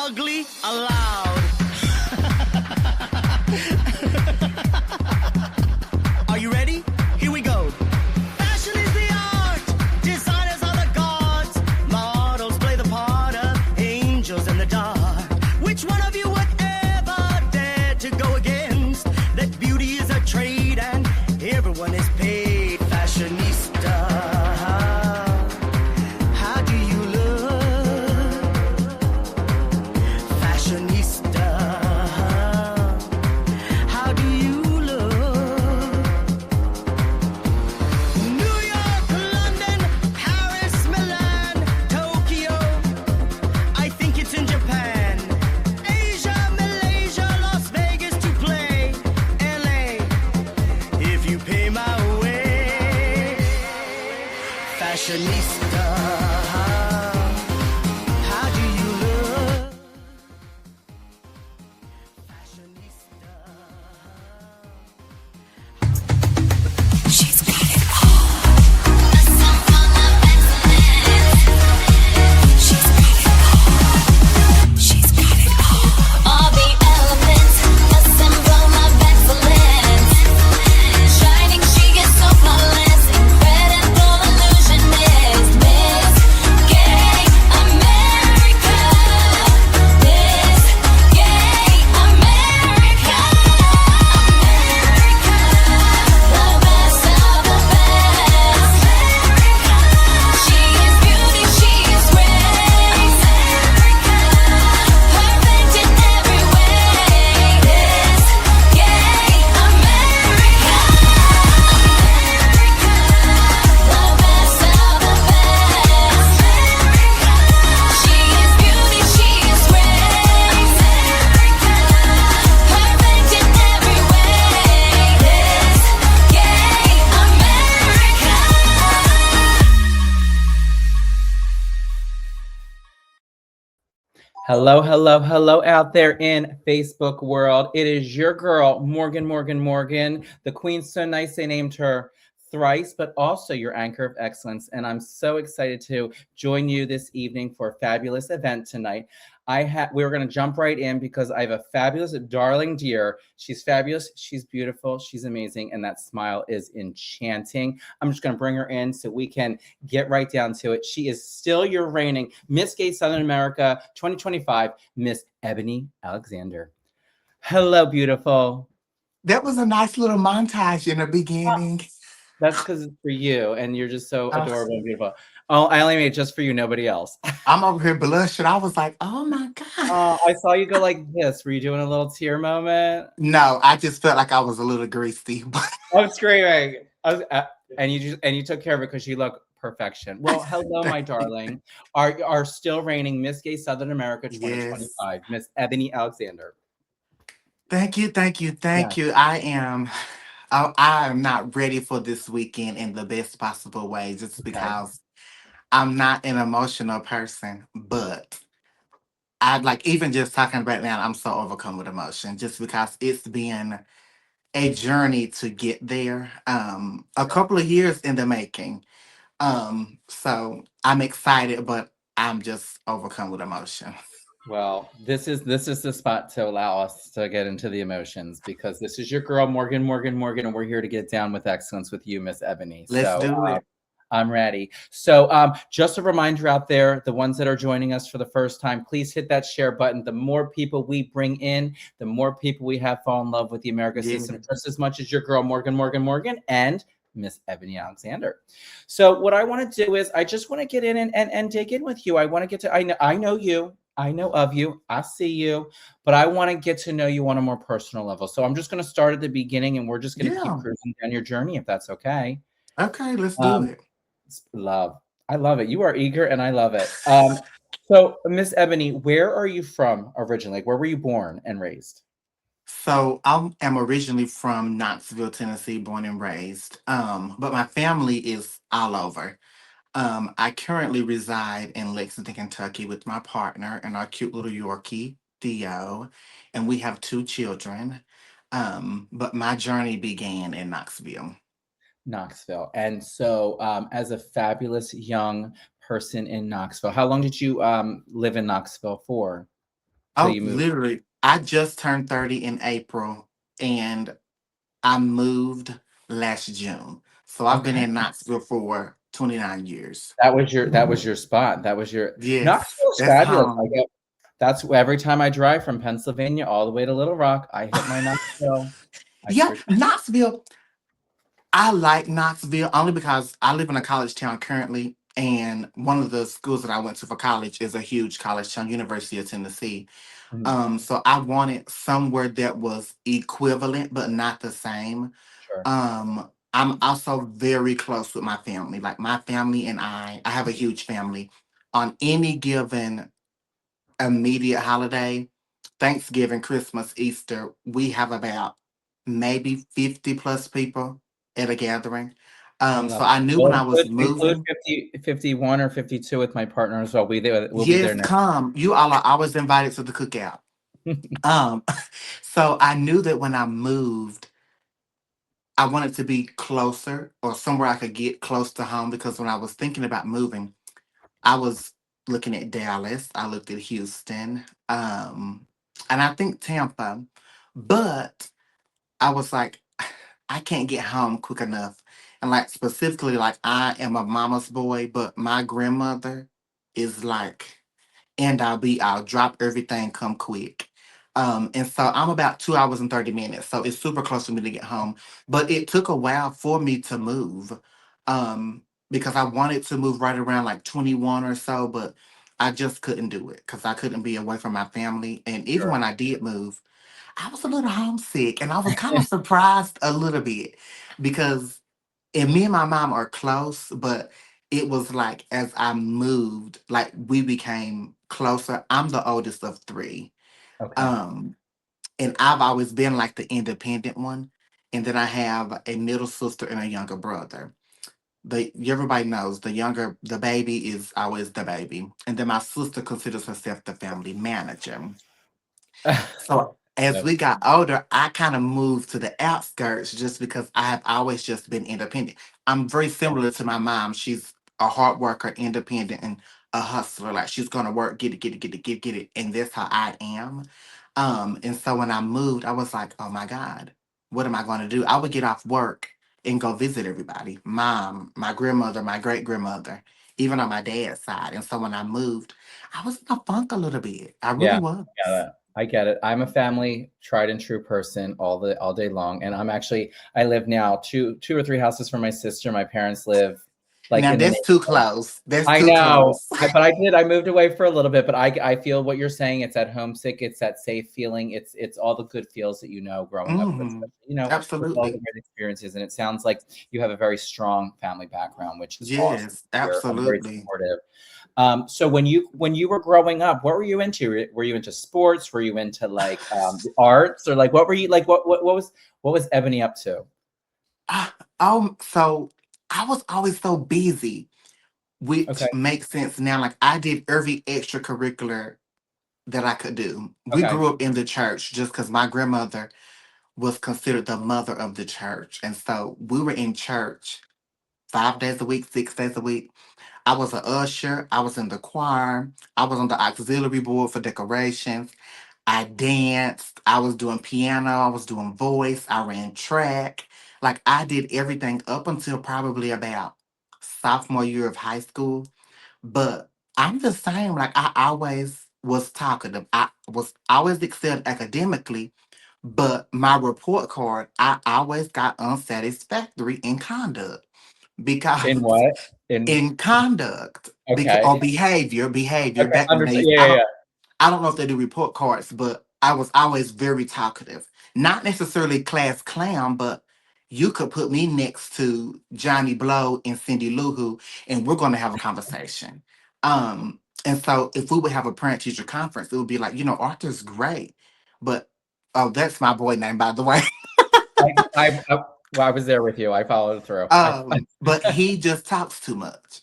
ugly aloud. Are you ready? Here we go. Fashion is the art, designers are the gods, models play the part of angels in the dark. Which one of you would ever dare to go against that beauty is a trade and everyone is paid? Fashionista, how do you look? Fashionista, how do you look? New York, London, Paris, Milan, Tokyo, I think it's in Japan. Asia, Malaysia, Las Vegas to play. LA, if you pay my way. Fashionista, how do you look? Fashionista. She's got it all. A symbol of excellence. She's got it all. She's got it all. All the elements, a symbol of excellence. Shining, she is so flawless, incredible illusionist. Miss Gay America. Miss Gay America. The best of the best. She is beauty, she is grace. Perfect in every way. Miss Gay America. The best of the best. She is beauty, she is grace. Perfect in every way. Miss Gay America. Hello, hello, hello out there in Facebook world. It is your girl, Morgan, the queen so nice they named her thrice, but also your anchor of excellence. And I'm so excited to join you this evening for a fabulous event tonight. We're going to jump right in because I have a fabulous, darling dear. She's fabulous, she's beautiful, she's amazing, and that smile is enchanting. I'm just going to bring her in so we can get right down to it. She is still your reigning Miss Gay Southern America 2025, Miss Ebony Alexander. Hello, beautiful. That was a nice little montage in the beginning. That's because it's for you, and you're just so Oh. adorable and beautiful. Oh, I only made it just for you, nobody else. I'm over here blushing. I was like, oh my God. I saw you go like this. Were you doing a little tear moment? No, I just felt like I was a little greasy. Oh, it's screaming. And you took care of it because you look perfection. Well, hello, my darling. Our still reigning Miss Gay Southern America 2025, Miss Ebony Alexander. Thank you. I am not ready for this weekend in the best possible way, just because I'm not an emotional person, but I'd like, even just talking about it now, I'm so overcome with emotion just because it's been a journey to get there. A couple of years in the making. So I'm excited, but I'm just overcome with emotion. Well, this is the spot to allow us to get into the emotions because this is your girl, Morgan, and we're here to get down with excellence with you, Miss Ebony. Let's do it. I'm ready. So just a reminder out there, the ones that are joining us for the first time, please hit that share button. The more people we bring in, the more people we have fall in love with the America system, just as much as your girl, Morgan, and Miss Ebony Alexander. So what I want to do is I just want to get in and dig in with you. I want to get to, I know you. I know of you, I see you, but I want to get to know you on a more personal level. So I'm just going to start at the beginning and we're just going to keep cruising down your journey, if that's okay. Okay, let's do it. Love. I love it. You are eager and I love it. So Miss Ebony, where are you from originally? Where were you born and raised? So I am originally from Knoxville, Tennessee, born and raised. But my family is all over. I currently reside in Lexington, Kentucky with my partner and our cute little Yorkie, Theo, and we have 2 children. But my journey began in Knoxville. Knoxville. And so as a fabulous young person in Knoxville, how long did you live in Knoxville for? till Oh, you moved? literally, I just turned 30 in April and I moved last June. So I've been Okay. in Knoxville for 29 years. That was your spot. That was your Yes, Knoxville's that's fabulous. I home. get that's every time I drive from Pennsylvania all the way to Little Rock, I hit my Knoxville. I Yeah, sure Knoxville. I like Knoxville only because I live in a college town currently, and one of the schools that I went to for college is a huge college town, University of Tennessee. Mhm. So I wanted somewhere that was equivalent but not the same. Sure. I'm also very close with my family. Like my family and I have a huge family. On any given immediate holiday, Thanksgiving, Christmas, Easter, we have about maybe 50 plus people at a gathering. I So love I it. knew We'll when I was include moving, 51 or 52 with my partner as well. We'll be there yes, next. come. You all are always invited to the cookout. Um, so I knew that when I moved, I wanted to be closer or somewhere I could get close to home because when I was thinking about moving, I was looking at Dallas, I looked at Houston, and I think Tampa, but I was like, I can't get home quick enough. And like specifically, like I am a mama's boy, but my grandmother is like and I'll drop everything, come quick. And so I'm about 2 hours and 30 minutes. So it's super close for me to get home. But it took a while for me to move. Because I wanted to move right around like 21 or so, but I just couldn't do it because I couldn't be away from my family. And even Sure. when I did move, I was a little homesick and I was kind of surprised a little bit because and me and my mom are close, but it was like as I moved, like we became closer. I'm the oldest of three. Okay. Um, and I've always been like the independent one. And then I have a middle sister and a younger brother. Everybody knows the baby is always the baby. And then my sister considers herself the family manager. So as That's we got older, I kind of moved to the outskirts just because I have always just been independent. I'm very similar to my mom. She's a hard worker, independent, and a hustler. Like she's gonna work, get it, get it, get it, get it, get it. And that's how I am. And so when I moved, I was like, oh my God, what am I gonna do? I would get off work and go visit everybody. Mom, my grandmother, my great grandmother, even on my dad's side. And so when I moved, I was in a funk a little bit. I really yeah. was. Yeah, I get it. I'm a family tried and true person all day long, and I live now two or three houses from my sister. My parents live like Now in the that's too neighborhood. close. That's I too know, close. I moved away for a little bit, but I feel what you're saying. It's that homesick, it's that safe feeling, it's all the good feels that you know growing up with, Hmm. with all the Absolutely. great experiences. And it sounds like you have a very strong family background, which is awesome Yes, to hear and very absolutely. supportive. So when you were growing up, what were you into? Were you into sports? Were you into like the arts, or like what were you like? What was Ebony up to? Ah, so I was always so busy, which Okay, makes sense now. Like I did every extracurricular that I could do. We okay, grew up in the church just because my grandmother was considered the mother of the church. And so we were in church 5 days a week, 6 days a week. I was an usher. I was in the choir. I was on the auxiliary board for decorations. I danced. I was doing piano. I was doing voice. I ran track. Like I did everything up until probably about sophomore year of high school. But I'm the same. Like I always was talkative. I was always excelled academically, but my report card, I always got unsatisfactory in conduct in because what in in conduct because okay, or behavior okay, back in the understand, days. yeah, yeah, I don't know if they do report cards, but I was always very talkative. Not necessarily class clown, but you could put me next to Johnny Blow and Cindy Lou Who, and we're going to have a conversation. And so if we would have a parent teacher conference, it would be like, Arthur's great, but oh, that's my boy name, by the way. well, I was there with you. I followed through. But he just talks too much.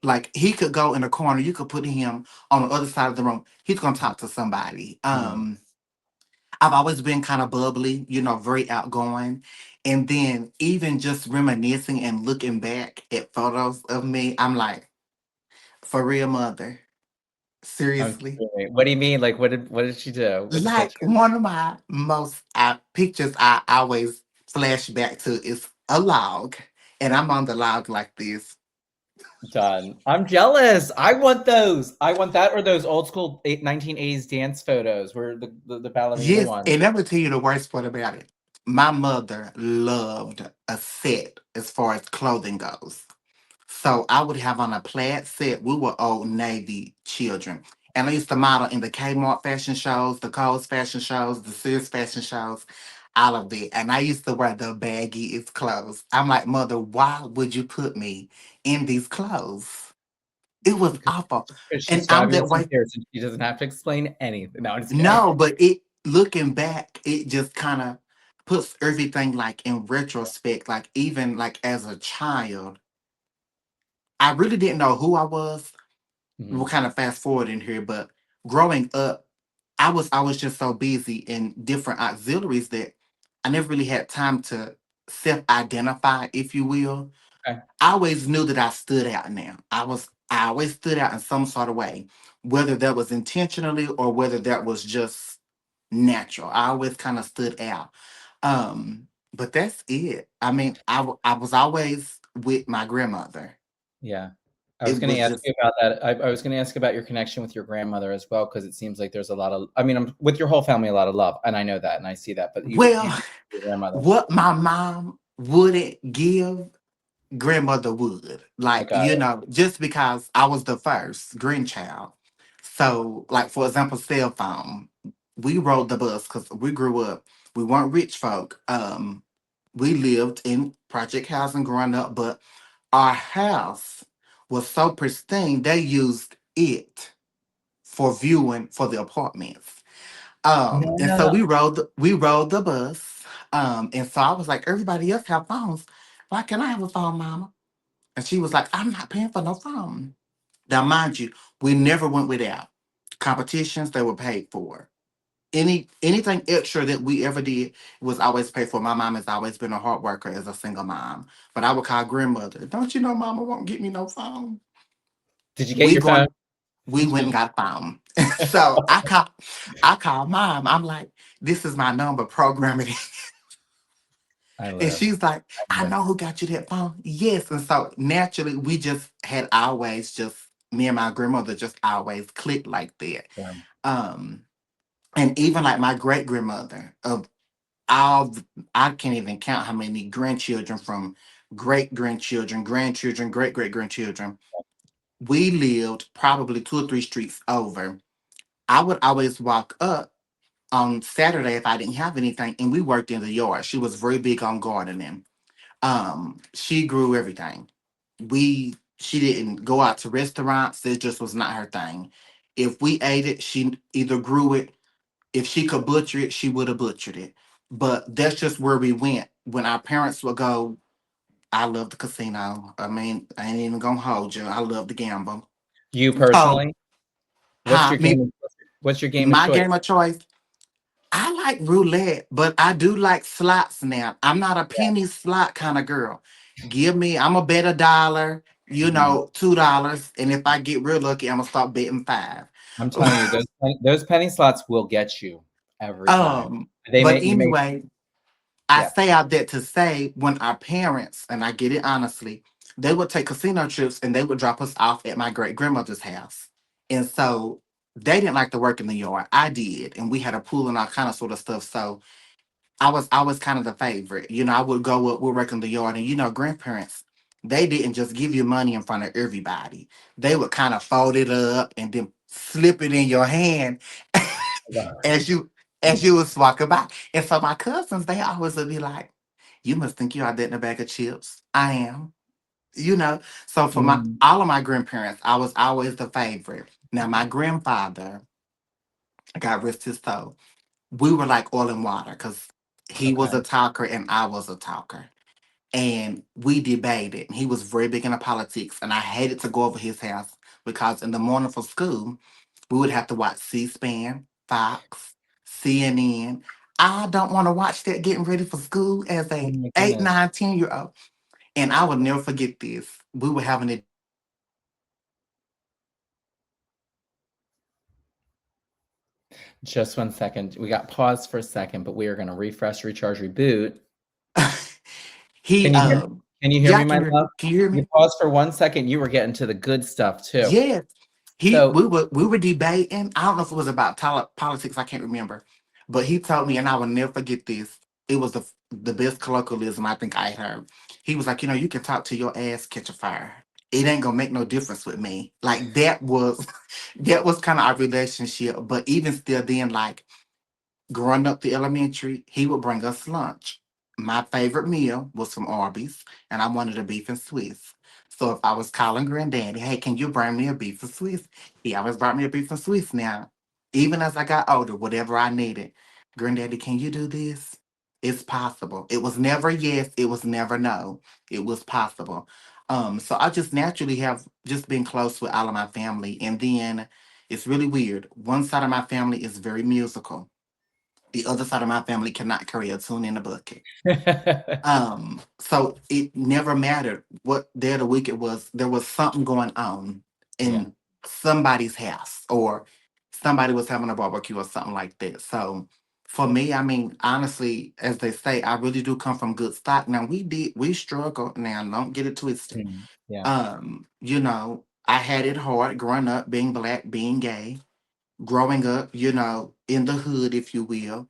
Like he could go in a corner, you could put him on the other side of the room. He's gonna talk to somebody. Mhm. I've always been kind of bubbly, very outgoing. And then even just reminiscing and looking back at photos of me, I'm like, for real, mother, I'm Seriously. kidding. What do you mean? Like, what did she do with the Like picture? one of my most pictures I always flash back to is a log, and I'm on the log like this. Done. I'm jealous. I want those. I want that or those old school 1980s dance photos where the ballerina Yes, one. and let me tell you the worst part about it. My mother loved a set as far as clothing goes. So I would have on a plaid set. We were old Navy children. And I used to model in the Kmart fashion shows, the Kohl's fashion shows, the Sears fashion shows, all of it. And I used to wear the baggiest clothes. I'm like, Mother, why would you put me in these clothes? It was awful. Because And she's I'm that fabulous in way. person. She doesn't have to explain anything. No, I'm just kidding. No, but it looking back, it just kind of puts everything like in retrospect. Like even like as a child, I really didn't know who I was. We'll Mhm. kind of fast forward in here, but growing up, I was just so busy in different auxiliaries that I never really had time to self-identify, if you will. Okay. I always knew that I stood out now. I always stood out in some sort of way, whether that was intentionally or whether that was just natural. I always kind of stood out. But that's it. I mean, I was always with my grandmother. Yeah. I was It going to was ask just you about that. I was going to ask about your connection with your grandmother as well, because it seems like there's a lot of, I mean, with your whole family, a lot of love. And I know that and I see that. But you well, your grandmother. what my mom wouldn't give, grandmother would. I Like, got it. just because I was the first grandchild. So, like, for example, cell phone, we rode the bus because we grew up, we weren't rich folk. We lived in project housing growing up, but our house was so pristine, they used it for viewing for the apartments. No, And no, so no. we rode the bus. And so I was like, everybody else have phones. Why can't I have a phone, mama? And she was like, I'm not paying for no phone. Now, mind you, we never went without. Competitions, they were paid for. Anything extra that we ever did was always paid for. My mom has always been a hard worker as a single mom. But I would call grandmother, don't you know mama won't get me no phone? Did you get We your phone? going we went and got a phone. So I call mom. I'm like, this is my number, program it. I And live. she's like, I I live. know who got you that phone. Yes. And so naturally, we just had always just, me and my grandmother just always clicked like that. Yeah. Um, and even like my great grandmother, of all, I can't even count how many grandchildren from great grandchildren, grandchildren, great great grandchildren. We lived probably 2 or 3 streets over. I would always walk up on Saturday if I didn't have anything, and we worked in the yard. She was very big on gardening. She grew everything. She didn't go out to restaurants. It just was not her thing. If we ate it, she either grew it. If she could butcher it, she would have butchered it. But that's just where we went. When our parents would go, I love the casino. I mean, I ain't even gonna hold you. I love to gamble. You Oh, personally, what's hi, your me, game? What's your game of my choice? game of choice. I like roulette, but I do like slots now. I'm not a penny slot kind of girl. I'm a bet a dollar, Mhm. $2. And if I get real lucky, I'm gonna start betting five. I'm telling you, those penny slots will get you every time. They But may you may anyway, I yeah. say all that to say when our parents, and I get it honestly, they would take casino trips and they would drop us off at my great grandmother's house. And so they didn't like to work in the yard. I did, and we had a pool and all kind of sort of stuff. So I was kind of the favorite. I would go up, we'll work in the yard, and grandparents, they didn't just give you money in front of everybody. They would kind of fold it up and then slip it in your hand as you was walking by. And so my cousins, they always would be like, you must think you are that in a bag of chips. I am. So for my Mm, all of my grandparents, I was always the favorite. Now my grandfather, God rest his soul, we were like oil and water because he was okay. a talker and I was a talker. And we debated. He was very big into politics, and I hated to go over his house because in the morning for school, we would have to watch C-SPAN, Fox, CNN. I don't want to watch that getting ready for school as Oh a my 8, goodness. 9, 10 year old. And I will never forget this. We were having a Just 1 second. We got paused for a second, but we are going to refresh, recharge, reboot. he Can you hear? Can you hear yeah, me, I my can hear love? you. Can you hear You me? paused for 1 second. You were getting to the good stuff too. Yes. So, We were debating. I don't know if it was about politics, I can't remember. But he told me, and I will never forget this. It was the best colloquialism I think I heard. He was like, you can talk to your ass catch a fire. It ain't gonna make no difference with me. Like that was that was kind of our relationship. But even still then, like growing up the elementary, he would bring us lunch. My favorite meal was from Arby's, and I wanted a beef and Swiss. So if I was calling granddaddy, hey, can you bring me a beef and Swiss? He always brought me a beef and Swiss now. Even as I got older, whatever I needed, granddaddy, can you do this? It's possible. It was never yes, it was never no. It was possible. So I just naturally have just been close with all of my family. And then it's really weird. One side of my family is very musical. The other side of my family cannot carry a tune in a bucket. So it never mattered what day of the week it was. There was something going on yeah. in somebody's house, or somebody was having a barbecue or something like that. So for me, I mean, honestly, as they say, I really do come from good stock. Now we struggled. Now don't get it twisted. Yeah. I had it hard growing up, being black, being gay, growing up, in the hood, if you will,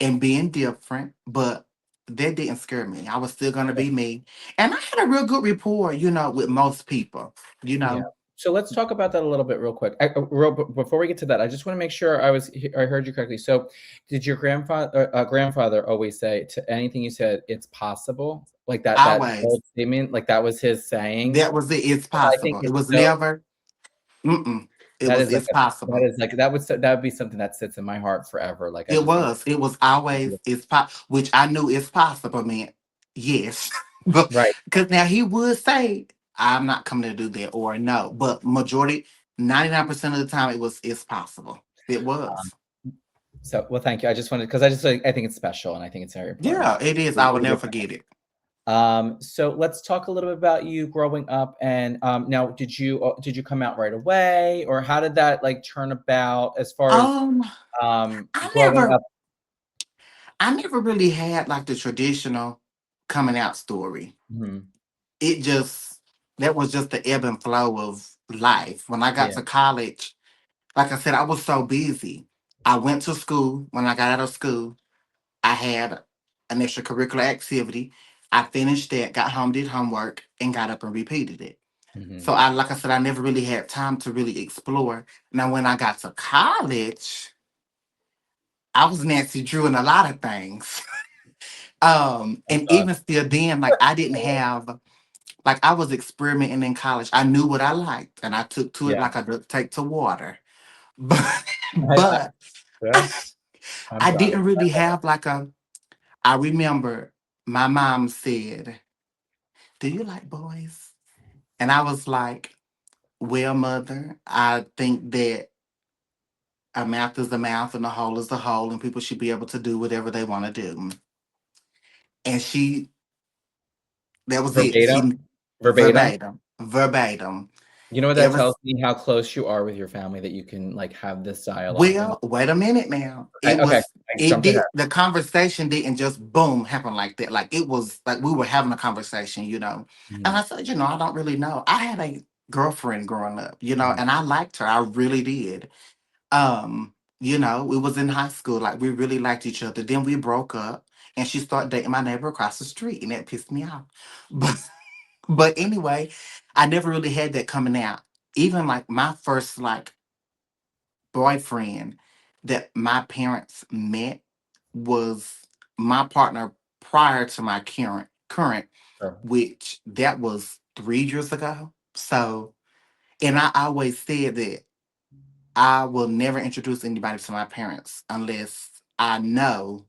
and being different, but that didn't scare me. I was still gonna be me. And I had a real good rapport, with most people, you Yeah. know. So let's talk about that a little bit real quick. Before we get to that, I just want to make sure I heard you correctly. So, did your grandfather always say to anything you said, "It's possible"? Like that Always. old statement, like that was his saying. That was it. It's I think possible. It it's was so never, mm-mm. It that was is like it's that possible. is like that would be something that sits in my heart forever. Like I It just think, was. It was always which I knew it's possible meant yes. But right. because now he would say, I'm not coming to do that or no. But majority, 99% of the time it was it's possible. It was. So, well, thank you. I just wanted because I think it's special and I think it's very important. Yeah, it is. I will never forget it. So let's talk a little bit about you growing up. And now, did you come out right away, or how did that like turn about as far as Um, I growing never up? I never really had like the traditional coming out story. Mhm. It just that was just the ebb and flow of life. When I got Yeah. to college, like I said, I was so busy. I went to school. When I got out of school, I had an extracurricular activity. I finished that, got home, did homework, and got up and repeated it. Mhm. So like I said, I never really had time to really explore. Now, when I got to college, I was Nancy Drew in a lot of things. Oh And God. even still then, like I didn't have like I was experimenting in college. I knew what I liked and I took to it Yeah. like I do take to water. But I, but yeah. I I'm didn't really have like I remember my mom said, do you like boys? And I was like, well, mother, I think that a mouth is a mouth and a hole is a hole, and people should be able to do whatever they want to do. And that was it. verbatim. She Verbatim. verbatim. You know what that Ever tells me? How close you are with your family that you can like have this dialogue. And Well, wait a minute now. okay, okay, I It jumped ahead. did, the conversation didn't just boom happen like that. Like it was like we were having a conversation. And Mhm. I said, I don't really know. I had a girlfriend growing up, Mhm. and I liked her. I really did. We was in high school, like we really liked each other. Then we broke up and she started dating my neighbor across the street, and that pissed me off. But anyway, I never really had that coming out. Even like my first like boyfriend that my parents met was my partner prior to my current, Sure. which that was 3 years ago. So, and I always said that I will never introduce anybody to my parents unless I know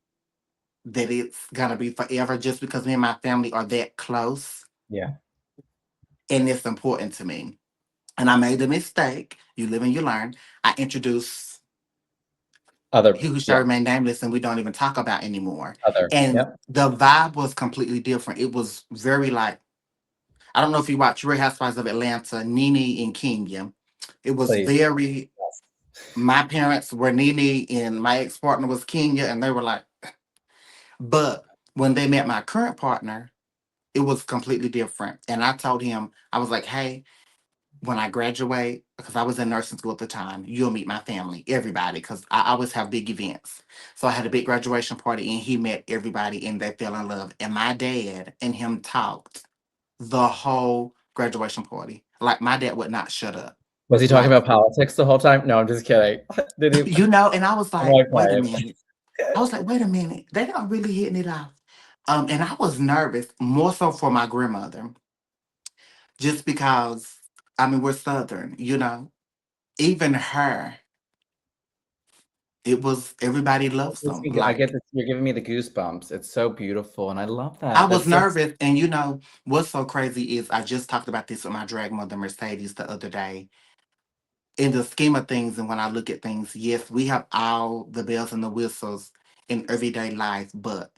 that it's gonna be forever, just because me and my family are that close Yeah. and it's important to me. And I made a mistake. You live and you learn. I introduced Other. he who shall Yeah. remain nameless and we don't even talk about anymore. Other. And Yep. the vibe was completely different. It was very like, I don't know if you watch Real Housewives of Atlanta, Nene and Kenya. It was Please. very, Yes. My parents were Nene and my ex partner was Kenya, and they were like, but when they met my current partner, it was completely different. And I told him, I was like, hey, when I graduate, because I was in nursing school at the time, you'll meet my family, everybody, because I always have big events. So I had a big graduation party and he met everybody and they fell in love. And my dad and him talked the whole graduation party. Like my dad would not shut up. Was he talking Like, about politics the whole time? No, I'm just kidding. Did he? and I was I'm like, like wait a quiet. minute. I was like, wait a minute. They not really hitting it off. And I was nervous, more so for my grandmother, just because I mean we're Southern, even her, it was everybody loves them. I get Like this. You're giving me the goosebumps. It's so beautiful, and I love I that. was That's so. nervous, and what's so crazy is I just talked about this with my drag mother Mercedes the other day. In the scheme of things, and when I look at things, yes, we have all the bells and the whistles in everyday life, but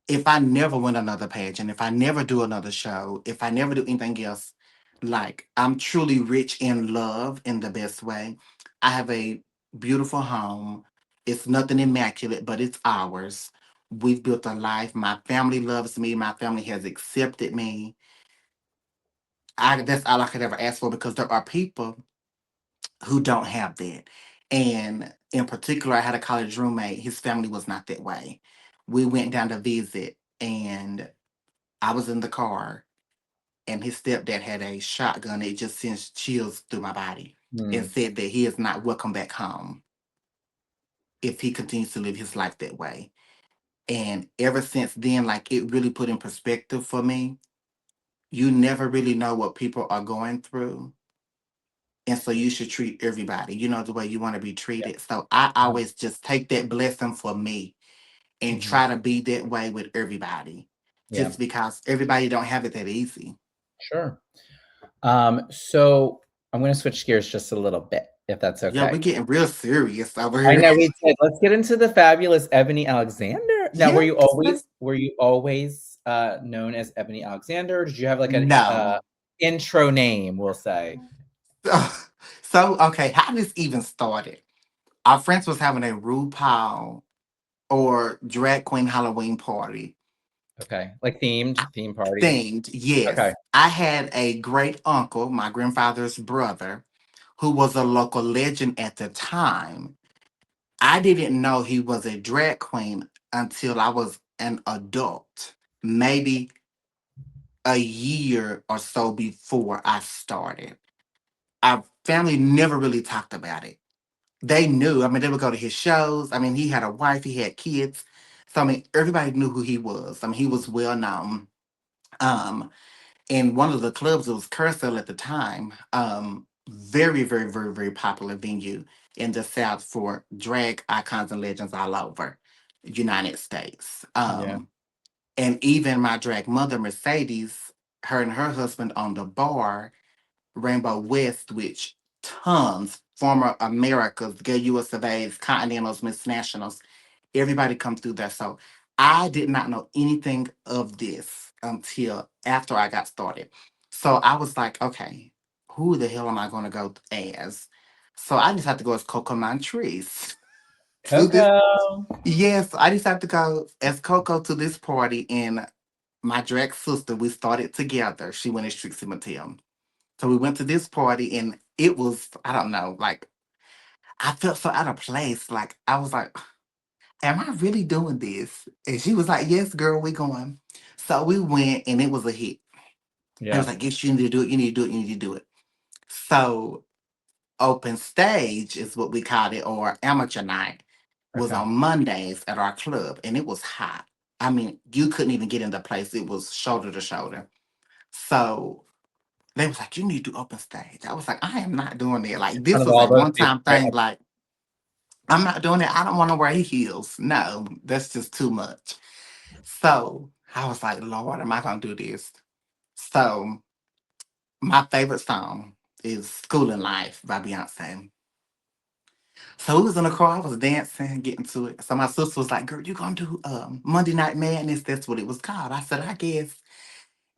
if I never win another pageant, if I never do another show, if I never do anything else, like I'm truly rich in love in the best way. I have a beautiful home. It's nothing immaculate, but it's ours. We've built a life. My family loves me. My family has accepted me. That's all I could ever ask for because there are people who don't have that. And in particular, I had a college roommate. His family was not that way. We went down to visit and I was in the car and his stepdad had a shotgun. It just sends chills through my body and Hmm. said that he is not welcome back home if he continues to live his life that way. And ever since then, like it really put in perspective for me. You never really know what people are going through. And so you should treat everybody, the way you want to be treated. So I Yeah. always just take that blessing for me and Mhm. try to be that way with everybody. Yeah. Just because everybody don't have it that easy. Sure. So I'm going to switch gears just a little bit, if that's Yeah, we're okay. getting real serious over I here. know we did. Let's get into the fabulous Ebony Alexander. Now, Yes. were you always known as Ebony Alexander? Or did you have like an No. intro name? We'll say. So, okay, how this even started? Our friends was having a RuPaul or drag queen Halloween party. Okay, like theme party. Themed, Okay. yes. I had a great uncle, my grandfather's brother, who was a local legend at the time. I didn't know he was a drag queen until I was an adult, maybe a year or so before I started. Our family never really talked about it. They knew. I mean, they would go to his shows. I mean, he had a wife, he had kids. So I mean, everybody knew who he was. I mean, he was well known. Um, in one of the clubs, it was Carousel at the time. Very, very, very, very popular venue in the South for drag icons and legends all over United States. Yeah. And even my drag mother, Mercedes, her and her husband owned a bar, Rainbow West, which tons, former Americas, gay US of A's, Continentals, Miss Nationals, everybody comes through there. So I did not know anything of this until after I got started. So I was like, okay, who the hell am I going to go as? So I just had to go as Coco Montrese to this. Coco. Yes, I just had to go as Coco to this party. And my drag sister, we started together. She went as Trixie Mattel. So we went to this party and it was, I don't know, like I felt so out of place. Like I was like, am I really doing this? And she was like, yes, girl, we going. So we went and it was a hit. I was Yeah. like, yes, you need to do it, you need to do it, you need to do it. So open stage is what we called it, or amateur night was Okay. on Mondays at our club and it was hot. I mean, you couldn't even get in the place. It was shoulder to shoulder. So they was like, you need to do open stage. I was like, I am not doing it. Like Kind this of was all a those one people, time right? thing. Like I'm not doing it. I don't want to wear heels. No, that's just too much. So I was like, Lord, am I gonna do this? So my favorite song is "School Life" by Beyonce. So we was in the car, I was dancing, getting to it. So my sister was like, "Girl, you gonna do Monday Night Madness?" That's what it was called. I said, "I guess."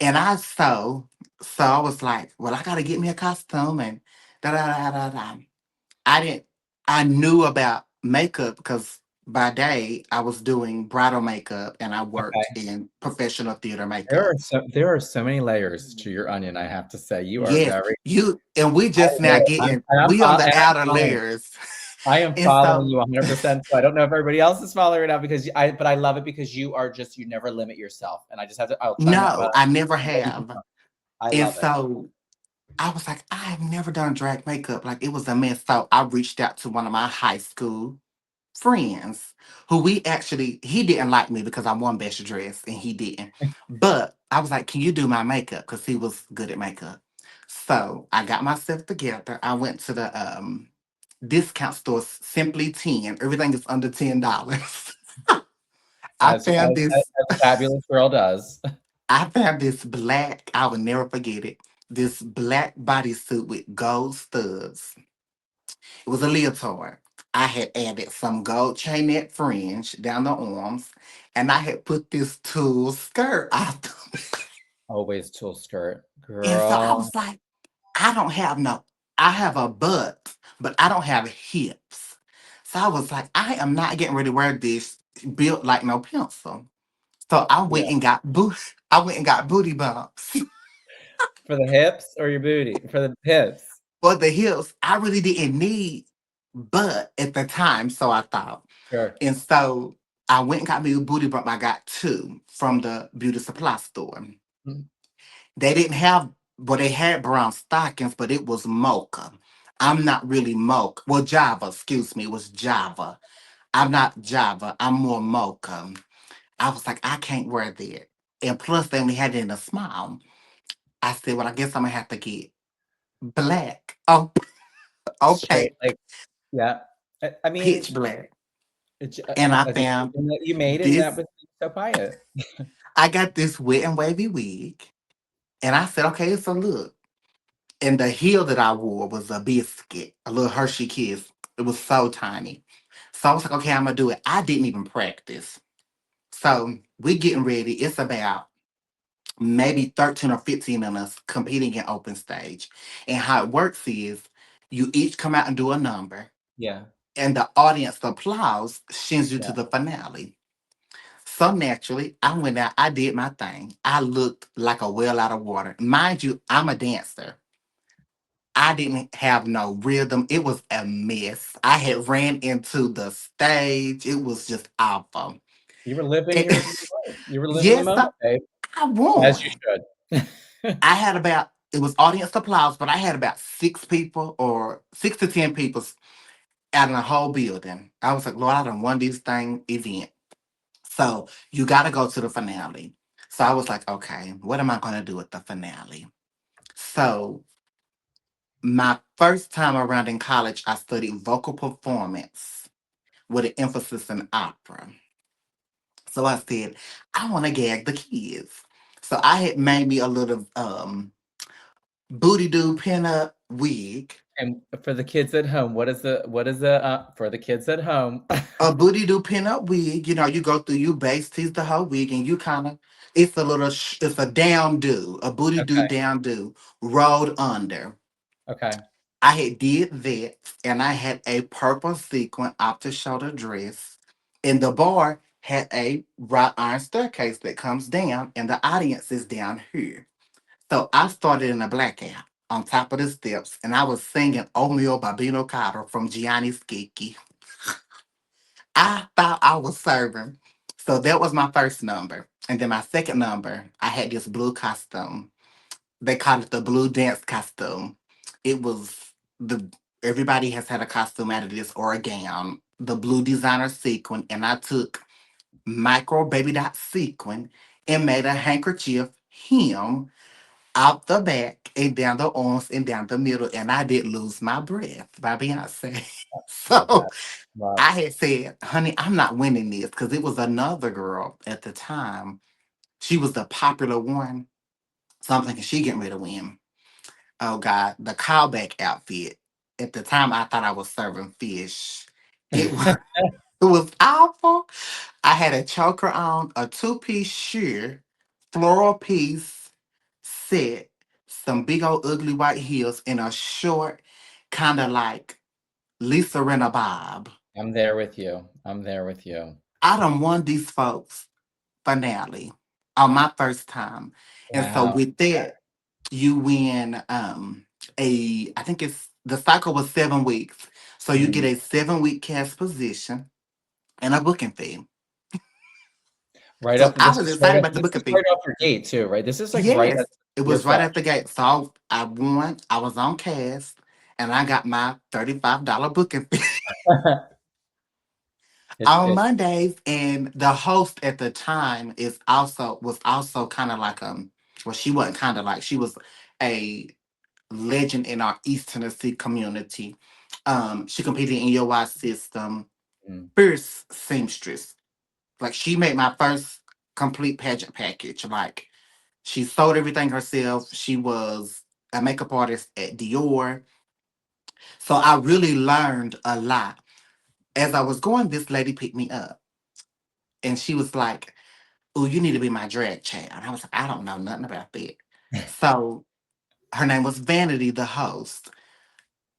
And so I was like, "Well, I gotta get me a costume and da da da da da." I didn't. I knew about makeup because by day I was doing bridal makeup and I worked Okay. in professional theater There makeup. are so many layers to your onion, I have to say. You are Yes, very you and we I just now admit it. getting we on the I'm outer following. layers, I am and following so you 100%. So I don't know if everybody else is following it now because but I love it because you are just you never limit yourself. And I just have to I'll chime in. no, I never Well, you have. I And love it. so I was like, I have never done drag makeup. Like it was a mess. So I reached out to one of my high school friends who we actually he didn't like me because I won best dress and he didn't. But I was like, can you do my makeup? Because he was good at makeup. So I got myself together. I went to the discount store Simply 10. Everything is under $10. I found this As a fabulous girl does. I found this black, I will never forget it. This black bodysuit with gold studs. It was a leotard. I had added some gold chainette fringe down the arms, and I had put this tulle skirt out. Always tulle skirt. And so I Girl. was like, I don't have no, I have a butt, but I don't have hips. So I was like, I am not getting ready to wear this built like no pencil. So I Yeah. went and got I went and got booty bumps. For the hips or your booty? For the hips. For the hips, I really didn't need butt at the time, so I thought. Sure. And so I went and got me a booty bump. I got two from the beauty supply store. Mm. They didn't have, well, they had brown stockings, but it was mocha. I'm not really mocha. Well, Java, excuse me, it was Java. I'm not Java. I'm more mocha. I was like, I can't wear that. And plus, they only had it in a small. I said, well, I guess I'm gonna have to get black. Oh, Straight, okay, like, yeah. I mean, pitch black. it's, And I a found decision that you made, and that this. was so by it. I got this wet and wavy wig, and I said, okay, so look. And the heel that I wore was a biscuit, a little Hershey Kiss. It was so tiny. So I was like, okay, I'm gonna do it. I didn't even practice. So we getting ready. It's about maybe 13 or 15 of us competing in open stage. And how it works is you each come out and do a number, Yeah, and the audience applause sends you yeah. to the finale. So naturally, I went out, I did my thing. I looked like a whale out of water. Mind you, I'm a dancer. I didn't have no rhythm. It was a mess. I had ran into the stage. It was just awful. You were living And- your life. You were living the yes, moment, babe, I as you won. should. I had about, it was audience applause, but I had about 6 people or 6 to 10 people out in the whole building. I was like, Lord, I done won this thing event. So you got to go to the finale. So I was like, okay, what am I going to do at the finale? So my first time around in college, I studied vocal performance with an emphasis in opera. So I said, I want to gag the kids. So I had made me a little booty do pinup wig, And for the kids at home, what is the for the kids at home? a booty do pinup wig. You know, you go through, you base tease the whole wig, and you kind of, it's a little, it's a down do, a booty do Okay, down do, rolled under. okay. I had did that, and I had a purple sequin off the shoulder dress, and the bar had a wrought iron staircase that comes down, and the audience is down here. So I started in a blackout on top of the steps, and I was singing "Old by Bino Carter" from Gianni Schicchi. I thought I was serving. So that was my first number. And then my second number, I had this blue costume. They called it the blue dance costume. It was the everybody has had a costume out of this or a gown, the blue designer sequin, and I took micro baby dot sequin and made a handkerchief hem out the back and down the arms and down the middle, and I did lose my breath by Beyonce. Love So that. Love. I had said, honey, I'm not winning this because it was another girl at the time. She was the popular one. So I'm thinking she getting ready to win. Oh God, the callback outfit. At the time, I thought I was serving fish. It was, it was awful. I had a choker on, a two-piece sheer, floral piece set, some big old ugly white heels, and a short, kind of like Lisa Rinna Bob. I'm there with you. I'm there with you. I done won these folks finale on my first time. And so Wow. with that, you win I think it's the cycle was 7 weeks. So you get Mhm. a 7 week cast position and a booking fee. Right So up I this was is right excited up about the this is booking right fee. off your gate too, right? This is, like, right Yes, at it you're was right fresh. at the gate. So I won. I was on cast, and I got my $35 booking fee on It's Mondays. And the host at the time was also kind of like well, she wasn't kind of like, she was a legend in our East Tennessee community. She competed in EOY system, mm, fierce seamstress. Like she made my first complete pageant package. Like she sold everything herself. She was a makeup artist at Dior. So I really learned a lot. As I was going, this lady picked me up and she was like, "Oh, you need to be my drag chat." And I was like, "I don't know nothing about that." So her name was Vanity, the host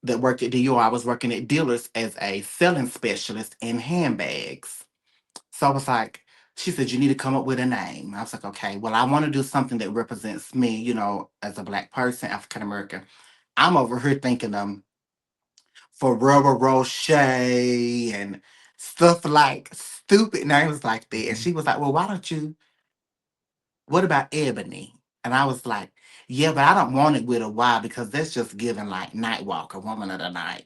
that worked at Dior. I was working at dealers as a selling specialist in handbags. So I was like, she said, "You need to come up with a name." I was like, "Okay, well, I want to do something that represents me, as a Black person, African American." I'm over here thinking Ferrero Rocher and stuff like stupid names like that. And mhm. she was like, "Well, why don't you, what about Ebony?" And I was like, "Yeah, but I don't want it with a Y because that's just giving like Nightwalker, Woman of the Night.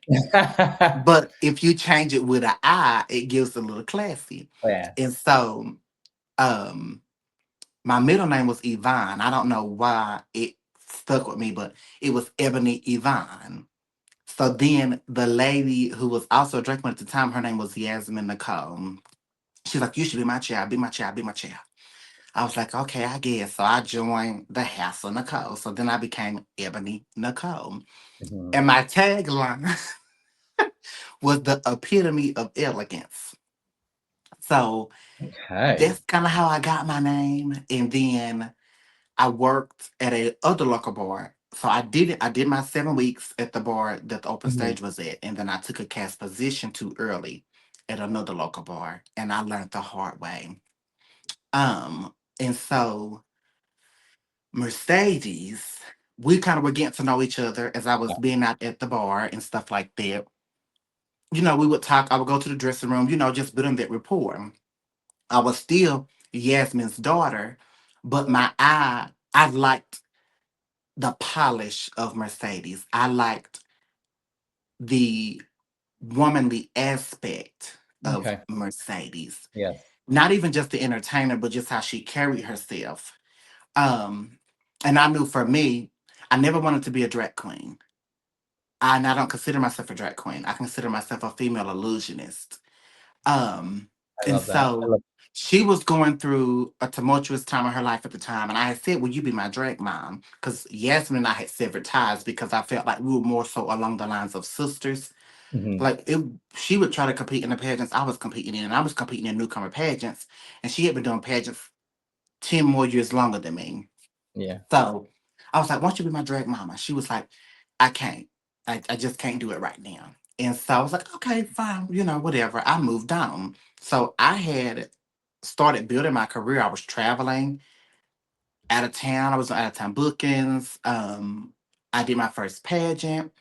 But if you change it with an I, it gives a little classy." And Class. so um my middle name was Yvonne. I don't know why it stuck with me, but it was Ebony Yvonne. So then the lady who was also a drag queen at the time, her name was Yasmin Nicole. She's like, "You should be my chair, be my chair, be my chair." I was like, "Okay, I guess." So I joined the Hassle Nicole. So then I became Ebony Nicole. Mhm. And my tagline was the epitome of elegance. So Okay. that's kind of how I got my name. And then I worked at a other local bar. So I did it. I did my 7 weeks at the bar that the open Mhm. stage was at, and then I took a cast position too early at another local bar, and I learned the hard way. And so Mercedes, we kind of were getting to know each other as I was Yeah. being out at the bar and stuff like that. We would talk. I would go to the dressing room, just building that rapport. I was still Yasmin's daughter, but I liked the polish of Mercedes. I liked the womanly aspect of Okay. Mercedes. Yes. Not even just the entertainer, but just how she carried herself. Um, and I knew for me, I never wanted to be a drag queen. And I don't consider myself a drag queen. I consider myself a female illusionist. Um, I and love that. I so love she was going through a tumultuous time of her life at the time. And I had said, "Will you be my drag mom?" Because Yasmin and I had severed ties because I felt like we were more so along the lines of sisters. mhm. Like she would try to compete in the pageants I was competing in, and I was competing in newcomer pageants. And she had been doing pageants 10 more years longer than me. Yeah. So I was like, "Why don't you be my drag mama?" She was like, "I can't. I just can't do it right now." And so I was like, "Okay, fine, whatever." I moved on. So I had started building my career. I was traveling out of town. I was on out of town bookings. I did my first pageant.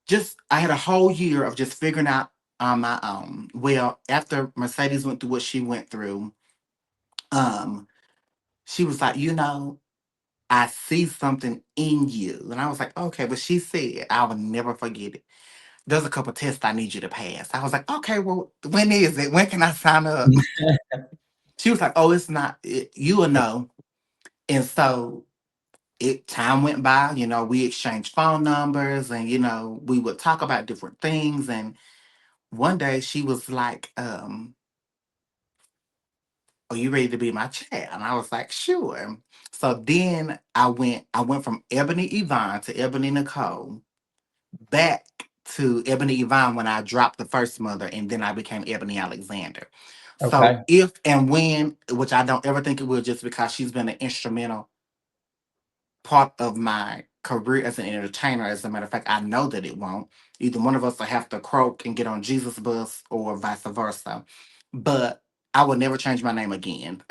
Just I had a whole year of just figuring out on my own. Well, after Mercedes went through what she went through, um, she was like, "I see something in you." And I was like, "Okay." But she said, I will never forget it, "There's a couple tests I need you to pass." I was like, "Okay, well, when is it? When can I sign up?" She was like, "Oh, it's not, you will know." And so time went by, we exchanged phone numbers and, we would talk about different things. And one day she was like, "Are you ready to be my chat?" And I was like, "Sure." So then I went from Ebony Yvonne to Ebony Nicole, back to Ebony Yvonne when I dropped the first mother, and then I became Ebony Alexander. So Okay. if and when, which I don't ever think it will, just because she's been an instrumental part of my career as an entertainer. As a matter of fact, I know that it won't. Either one of us will have to croak and get on Jesus bus or vice versa. But I will never change my name again.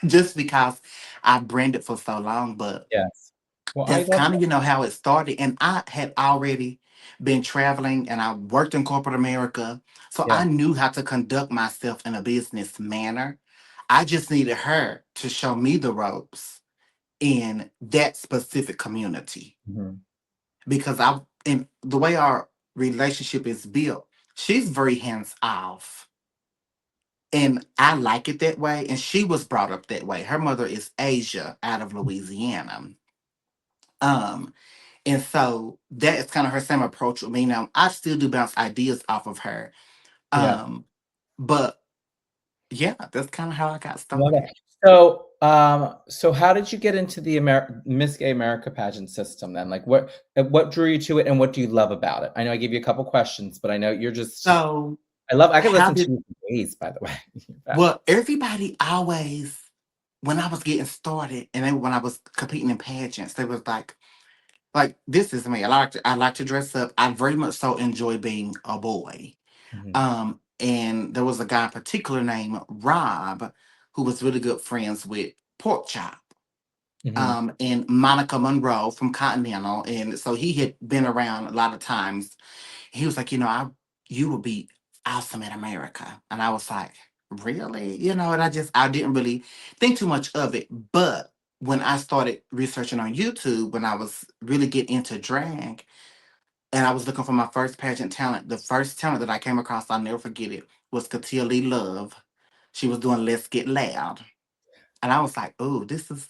Just because I've branded for so long. But Yes. Well, I that's love kind of, that. how it started. And I had already been traveling and I worked in corporate America. So Yeah. I knew how to conduct myself in a business manner. I just needed her to show me the ropes in that specific community Mhm. because and the way our relationship is built, she's very hands off. And I like it that way. And she was brought up that way. Her mother is Asia out of Louisiana. Um, and so that is kind of her same approach with me. Now I still do bounce ideas off of her. Yeah. Um, but yeah, that's kind of how I got Love started. it. So how did you get into the Miss Gay America pageant system then? Like what drew you to it and what do you love about it? I know I gave you a couple questions, but I know you're just So I could how listen to did you for days, by the way. well everybody always when I was getting started and then when I was competing in pageants, they was like this is me. I like to dress up. I very much so enjoy being a boy. Mhm, And there was a guy in particular named Rob who was really good friends with Pork Chop. mhm, And Monica Monroe from Continental. And so he had been around a lot of times. He was like, you would be awesome in America. And I was like, really? And I didn't really think too much of it. But when I started researching on YouTube, when I was really getting into drag, and I was looking for my first pageant talent, the first talent that I came across, I'll never forget it, was Katia Lee Love. She was doing Let's Get Loud. And I was like, oh, this is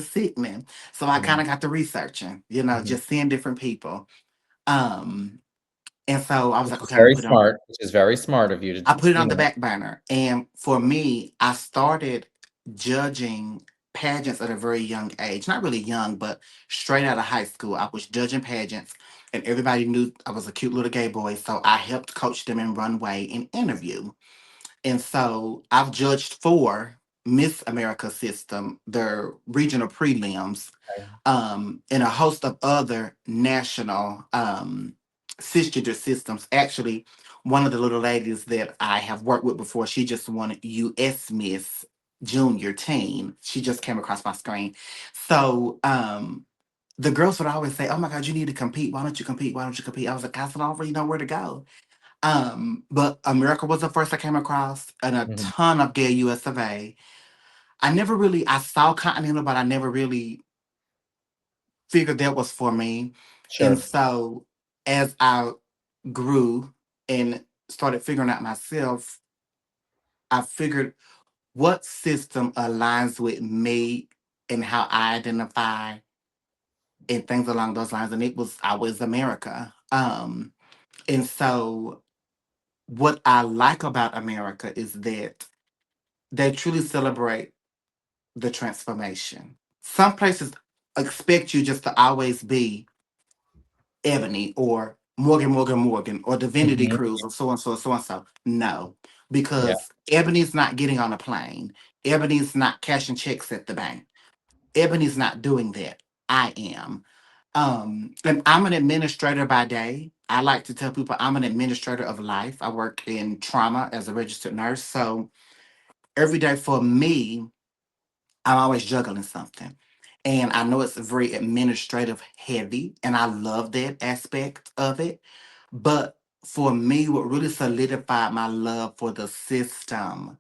sickening. So I kind mhm, of got to researching, mhm. just seeing different people. Um, and so I was Which like, is okay, I'm gonna very put it on. smart, which is very smart of you I to, put it on the back burner. And for me, I started judging pageants at a very young age. Not really young, but straight out of high school. I was judging pageants, and everybody knew I was a cute little gay boy. So I helped coach them in runway and interview. And so I've judged for Miss America system, their regional prelims, and a host of other national cisgender systems. Actually, one of the little ladies that I have worked with before, she just won U.S. Miss Junior Teen. She just came across my screen. So the girls would always say, "Oh my God, you need to compete. Why don't you compete? Why don't you compete?" I was like, "I don't really know where to go." But America was the first I came across, and a Mhm. ton of gay US of A. I saw Continental, but I never really figured that was for me. And Sure. so as I grew and started figuring out myself, I figured what system aligns with me and how I identify and things along those lines. And it was always America. And so what I like about America is that they truly celebrate the transformation. Some places expect you just to always be Ebony or Morgan or Divinity Mhm. Cruise or so and so, so and so. No, Yeah. because Ebony's not getting on a plane. Ebony's not cashing checks at the bank. Ebony's not doing that. I am. And I'm an administrator by day. I like to tell people I'm an administrator of life. I work in trauma as a registered nurse. So every day for me, I'm always juggling something. And I know it's very administrative heavy, and I love that aspect of it. But for me, what really solidified my love for the system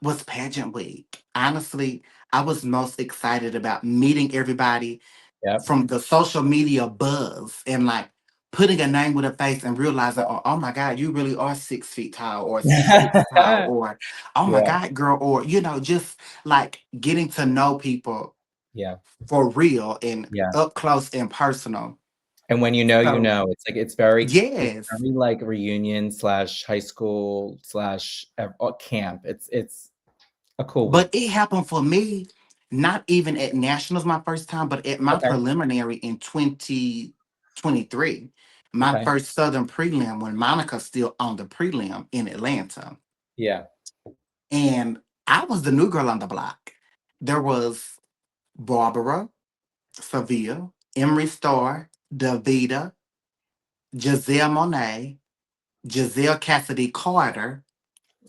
was pageant week. Honestly, I was most excited about meeting everybody Yep. from the social media buzz and like putting a name with a face and realizing, oh my God, you really are 6 feet tall or 6 inches tall, or oh my Yeah. God, girl, or just like getting to know people Yeah. for real and Yeah. up close and personal. And when you know, you So know. It's yes, very like reunion slash high school slash camp. It's a cool but week. it happened for me, not even at nationals my first time, but at my Okay. preliminary in 2023, my Okay. first Southern prelim when Monica's still on the prelim in Atlanta. Yeah. And I was the new girl on the block. There was Barbara, Sevilla, Emery Starr, Davita, Giselle Monet, Giselle Cassidy Carter,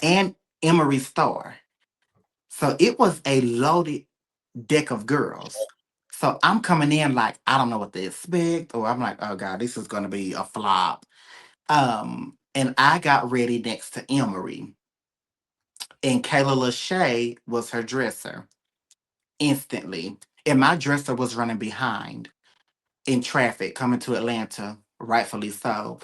and Emery Starr. So it was a loaded deck of girls. So I'm coming in like I don't know what to expect, or I'm like, oh God, this is gonna be a flop. And I got ready next to Emery, and Kayla Lachey was her dresser instantly. And my dresser was running behind in traffic coming to Atlanta, rightfully so.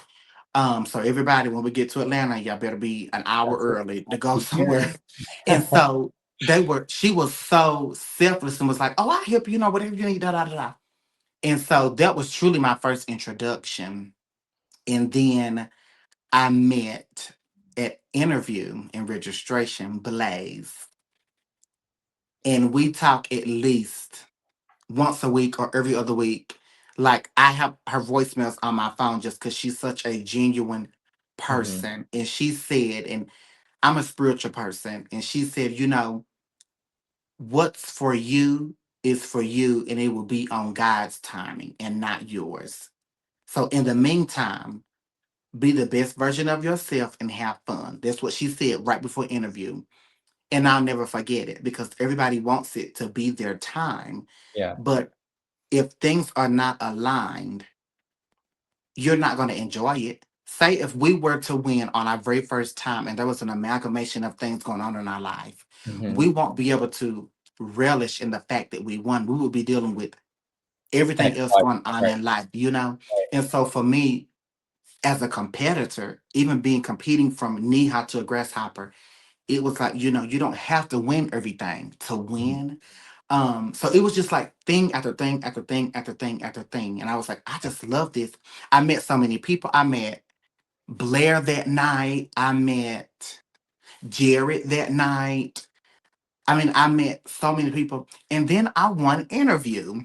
So everybody, when we get to Atlanta, y'all better be an hour That's early to go somewhere. it. And so she was so selfless and was like, oh, I help you, whatever you need, da da da da. And so that was truly my first introduction. And then I met at interview and registration Blaze, and we talk at least once a week or every other week. Like I have her voicemails on my phone just because she's such a genuine Mhm. person. And she said, and I'm a spiritual person, and she said, what's for you is for you, and it will be on God's timing and not yours. So in the meantime, be the best version of yourself and have fun. That's what she said right before interview. And I'll never forget it because everybody wants it to be their time. Yeah. But if things are not aligned, you're not going to enjoy it. Say if we were to win on our very first time and there was an amalgamation of things going on in our life, we Mhm. won't be able to relish in the fact that we won. We will be dealing with everything Thank else God. going on Right. in life. And so for me, as a competitor, even being competing from knee high to a grasshopper, it was like, you don't have to win everything to Mhm. win. So it was just like thing after thing after thing after thing after thing. And I was like, I just love this. I met so many people. I met Blair that night. I met Jared that night. I mean, I met so many people. And then I won interview.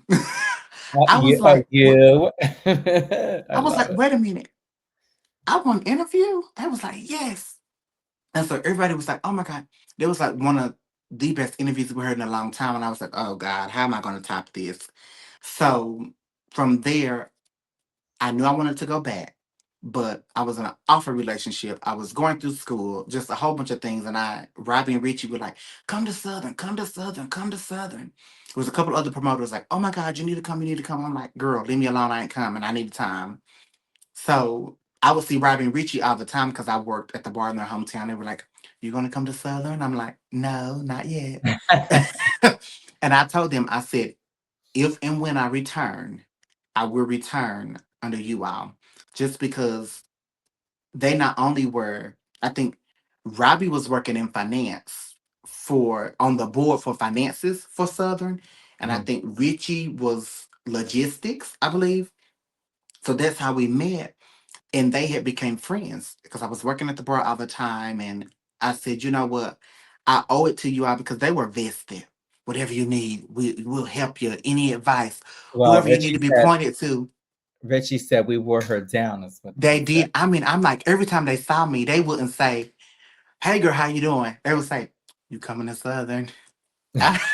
I was You are like, what? you. I I was love like, it. wait a minute. I won interview? I was like, yes. And so everybody was like, oh my God. It was like one of the best interviews we heard in a long time. And I was like, oh God, how am I going to top this? So from there, I knew I wanted to go back, but I was in an awful relationship. I was going through school, just a whole bunch of things. And Robbie and Richie were like, come to Southern, come to Southern, come to Southern. There was a couple other promoters like, oh my God, you need to come, you need to come. I'm like, girl, leave me alone. I ain't coming. I need time. So I would see Robbie and Richie all the time because I worked at the bar in their hometown. They were like, you going to come to Southern? I'm like, no, not yet. And I told them, I said, if and when I return, I will return under you all. Just because they not only were, I think Robbie was working in finance for on the board for finances for Southern. And I Mhm. think Richie was logistics, I believe. So that's how we met. And they had became friends because I was working at the bar all the time. And I said, you know what? I owe it to you all because they were vested. Whatever you need, we'll help you. Any advice, Well, whoever you need to be pointed to, Richie said we wore her down is what they he said. did. I mean, I'm like, every time they saw me, they wouldn't say, hey girl, how you doing? They would say, you coming to Southern?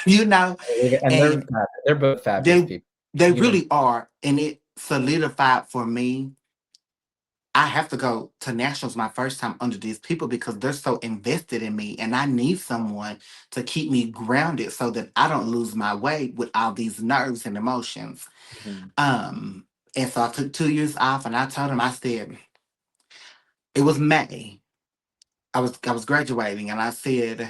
you know, And they're and fab they're both fabulous they people. they You know really are. And it solidified for me I have to go to nationals my first time under these people because they're so invested in me, and I need someone to keep me grounded so that I don't lose my way with all these nerves and emotions. Mhm. Um, and so I took 2 years off, and I told him, I said it was May. I was graduating, and I said,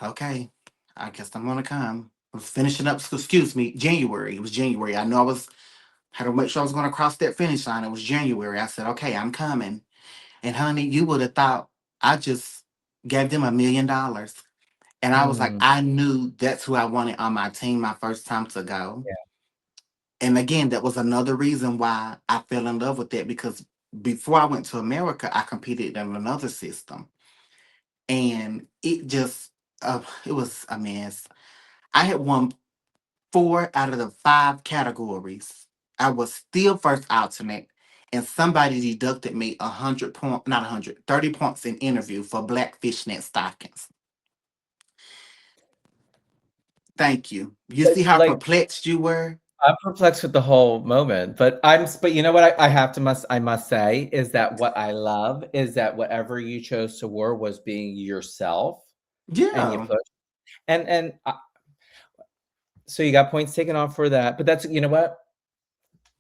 okay, I guess I'm gonna come. I was finishing up. Excuse me, January. It was January. I know I was had to make sure I was gonna cross that finish line. It was January. I said, okay, I'm coming. And honey, you would have thought I just gave them $1 million. And I was like, Mm, I knew that's who I wanted on my team my first time to go. yeah. And again, that was another reason why I fell in love with that because before I went to America, I competed in another system. And it was a mess. I had won 4 out of the 5 categories. I was still first alternate, and somebody deducted me 100 point, not 100, 30 points in interview for black fishnet stockings. Thank you. You But see how like perplexed you were? I'm perplexed with the whole moment, but you know what I have to I must say is that what I love is that whatever you chose to wear was being yourself, and you Yeah. put and so you got points taken off for that, but that's you know what?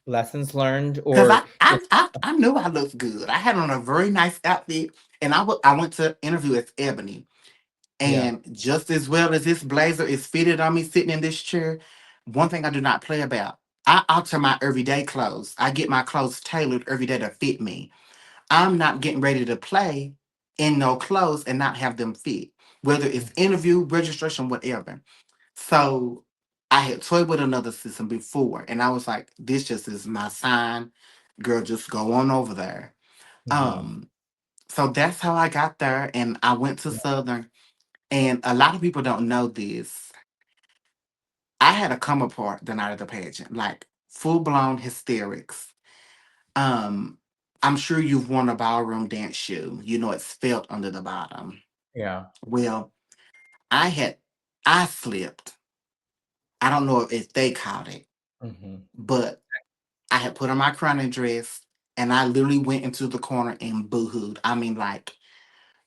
Lessons learned Cause I, or I just I I knew I looked good. I had on a very nice outfit, and I went to interview as Ebony, yeah. and just as well as this blazer is fitted on me sitting in this chair, one thing I do not play about. I alter my everyday clothes. I get my clothes tailored every day to fit me. I'm not getting ready to play in no clothes and not have them fit, whether it's interview, registration, whatever. So I had toyed with another system before, and I was like, this just is my sign. Girl, just go on over there. Mhm. Um, so that's how I got there, and I went to Southern. And a lot of people don't know this. I had a come apart the night of the pageant, like full blown hysterics. Um, I'm sure you've worn a ballroom dance shoe. You know it's felt under the bottom. Yeah. Well, I had I slipped. I don't know if they caught it, Mhm. but I had put on my crowning dress and I literally went into the corner and boohooed. I mean, like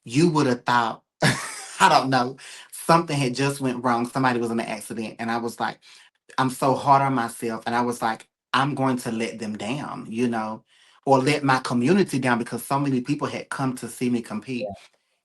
you would have thought, I don't know, something had just went wrong. Somebody was in an accident, and I was like, I'm so hard on myself, and I was like, I'm going to let them down, or let my community down because so many people had come to see me compete,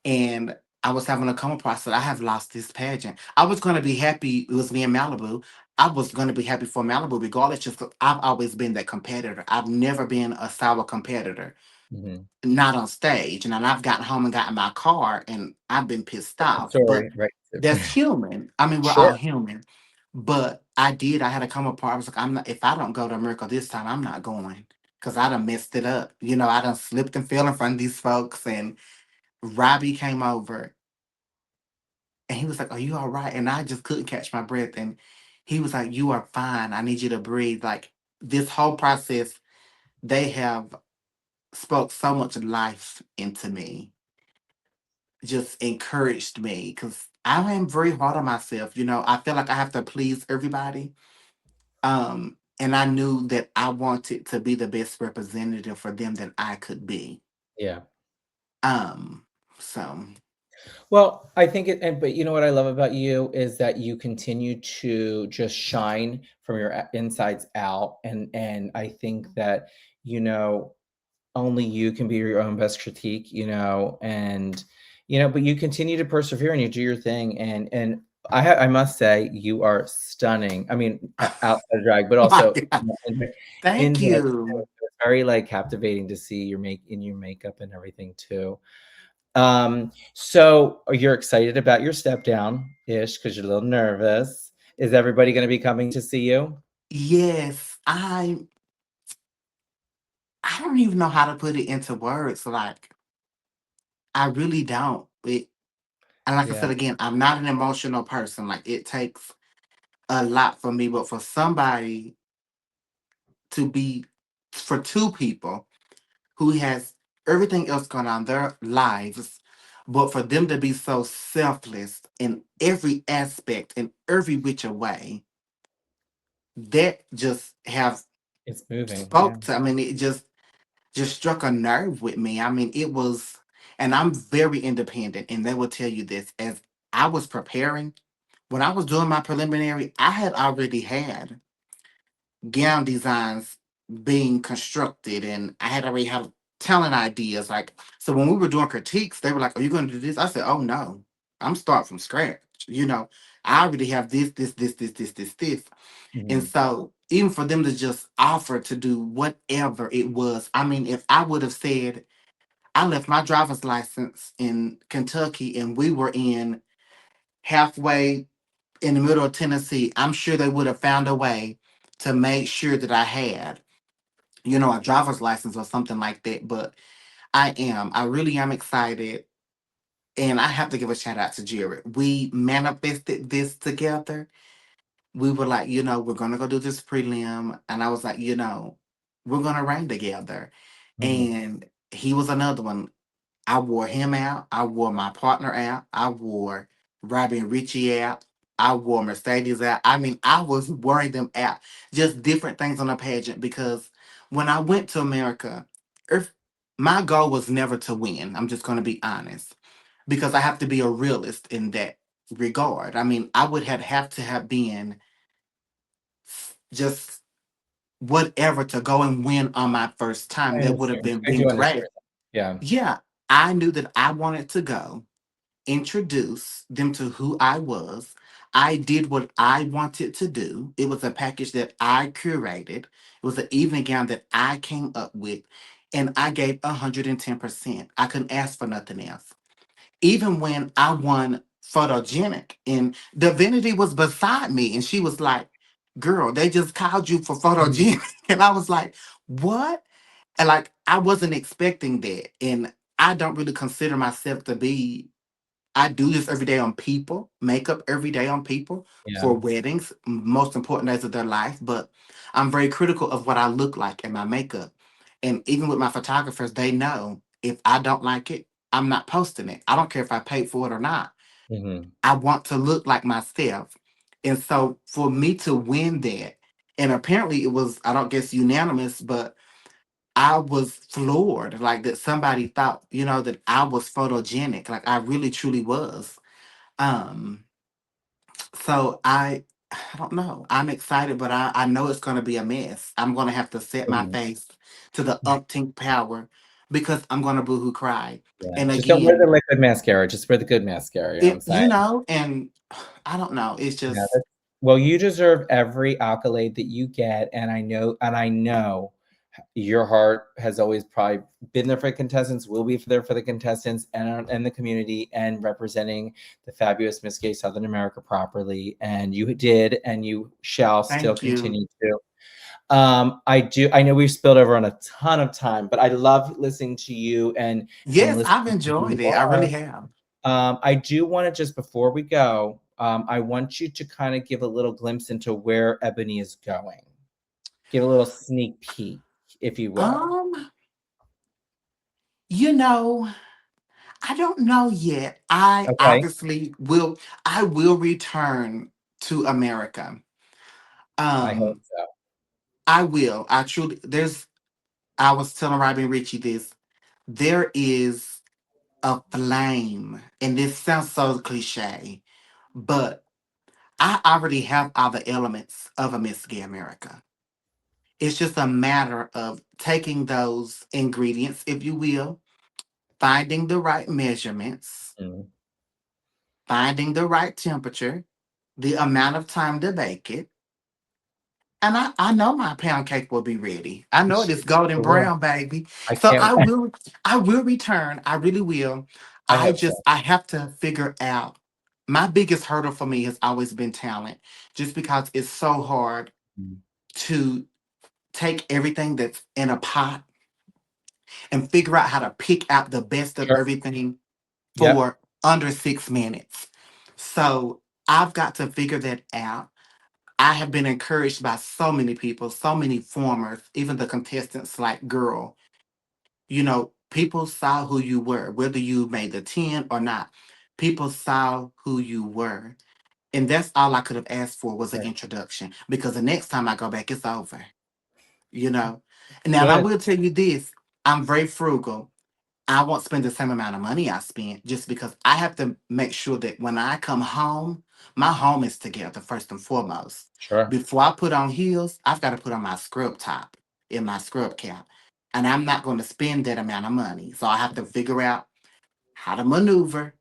and I was having a come apart. I said, I have lost this pageant. I was going to be happy. It was me in Malibu. I was going to be happy for Malibu, regardless. Just 'cause I've always been that competitor. I've never been a sour competitor, Mhm. not on stage. And then I've gotten home and got in my car, and I've been pissed Different off. But story, right. that's human. I mean, we're Sure. all human. But I did. I had to come apart. I was like, I'm not. If I don't go to America this time, I'm not going because I done messed it up. I done slipped and fell in front of these folks. And Robbie came over, and he was like, "Are you all right?" And I just couldn't catch my breath. And he was like, "You are fine. I need you to breathe." Like this whole process, they have spoke so much life into me, just encouraged me because I am very hard on myself. I feel like I have to please everybody. And I knew that I wanted to be the best representative for them that I could be. Yeah. Um, so Well, I think but you know what I love about you is that you continue to just shine from your insides out, and I think that you know only you can be your own best critique, and but you continue to persevere and you do your thing, and I must say you are stunning. I mean, outside of drag, but my also God, in thank drag, you. it's very like captivating to see your makeup and everything too. So you're excited about your step down ish because you're a little nervous. Is everybody going to be coming to see you? Yes, I don't even know how to put it into words. Like I really don't. And like I Yeah, said again, I'm not an emotional person. Like it takes a lot for me, but for somebody to be for two people who has everything else going on in their lives, but for them to be so selfless in every aspect, in every which way, that just have it's moving. Yeah. spoke to. I mean, it just struck a nerve with me. I mean, it was, and I'm very independent, and they will tell you this. As I was preparing, when I was doing my preliminary, I had already had gown designs being constructed, and I had already had talent ideas. Like, so when we were doing critiques, they were like, "Are you going to do this?" I said, "Oh no, I'm starting from scratch." I already have this. And Mhm. so, even for them to just offer to do whatever it was, I mean, if I would have said, I left my driver's license in Kentucky and we were in halfway in the middle of Tennessee, I'm sure they would have found a way to make sure that I had, a driver's license or something like that. But I really am excited. And I have to give a shout out to Jared. We manifested this together. We were like, we're gonna go do this prelim. And I was like, we're gonna reign together. Mhm. And he was another one. I wore him out. I wore my partner out. I wore Robbie and Richie out. I wore Mercedes out. I mean, I was wearing them out. Just different things on a pageant because when I went to America, if my goal was never to win. I'm just going to be honest because I have to be a realist in that regard. I mean, I would have to have been just whatever to go and win on my first time. I That would have understand. I been do understand. great. Yeah. Yeah, I knew that I wanted to go introduce them to who I was. I did what I wanted to do. It was a package that I curated. It was an evening gown that I came up with, and I gave 110%. I couldn't ask for nothing else. Even when I won photogenic, and Divinity was beside me, and she was like, "Girl, they just called you for Mhm. photogenic," and I was like, "What?" And like I wasn't expecting that, and I don't really consider myself to be. I do this every day on people, makeup every day on people Yeah. for weddings, most important days of their life. But I'm very critical of what I look like in my makeup. And even with my photographers, they know if I don't like it, I'm not posting it. I don't care if I paid for it or not. Mhm. I want to look like myself. And so for me to win that, and apparently it was, I don't guess unanimous, but I was floored, like that somebody thought, that I was photogenic. Like I really truly was. Um, so I don't know. I'm excited, but I know it's gonna be a mess. I'm gonna have to set my Mhm. face to the umpteenth power because I'm gonna boohoo cry. Yeah. And Just don't wear again, the liquid mascara. Just wear the good mascara. You know what I'm saying? and I don't know. It's Yeah, just that's well, you deserve every accolade that you get, and I know your heart has always probably been there for the contestants, will be there for the contestants and the community and representing the fabulous Miss Gay Southern America properly. And you did, and you shall still thank you. continue to. I know we've spilled over on a ton of time, but I love listening to you and Yes, listening I've to who enjoyed you it. I really are. have. I do want to just before we go, I want you to kind of give a little glimpse into where Ebony is going. Give a little sneak peek, if you will. Um, you know, I don't know yet. I Okay. obviously will I will return to America. I hope Um, so. I will. I truly I was telling Robin Ritchie this. There is a flame, and this sounds so cliche, but I already have all the elements of a Miss Gay America. It's just a matter of taking those ingredients, if you will, finding the right measurements, Mm. finding the right temperature, the amount of time to bake it. And I know my pound cake will be ready. I know it She is golden sure will. brown, baby. I So can't. I will return. I really will. I hope so. I have to figure out my biggest hurdle for me has always been talent. Just because it's so hard Mm. to take everything that's in a pot and figure out how to pick out the best of Sure. everything Yep. for under 6 minutes. So I've got to figure that out. I have been encouraged by so many people, so many formers, even the contestants like girl, people saw who you were, whether you made the 10 or not. People saw who you were. And that's all I could have asked for was an Right. introduction because the next time I go back, it's over, you know. Now, and I Good. will tell you this, I'm very frugal. I won't spend the same amount of money I spent just because I have to make sure that when I come home, my home is together first and foremost. Sure. Before I put on heels, I've got to put on my scrub top and my scrub cap. And I'm not going to spend that amount of money. So I have to figure out how to maneuver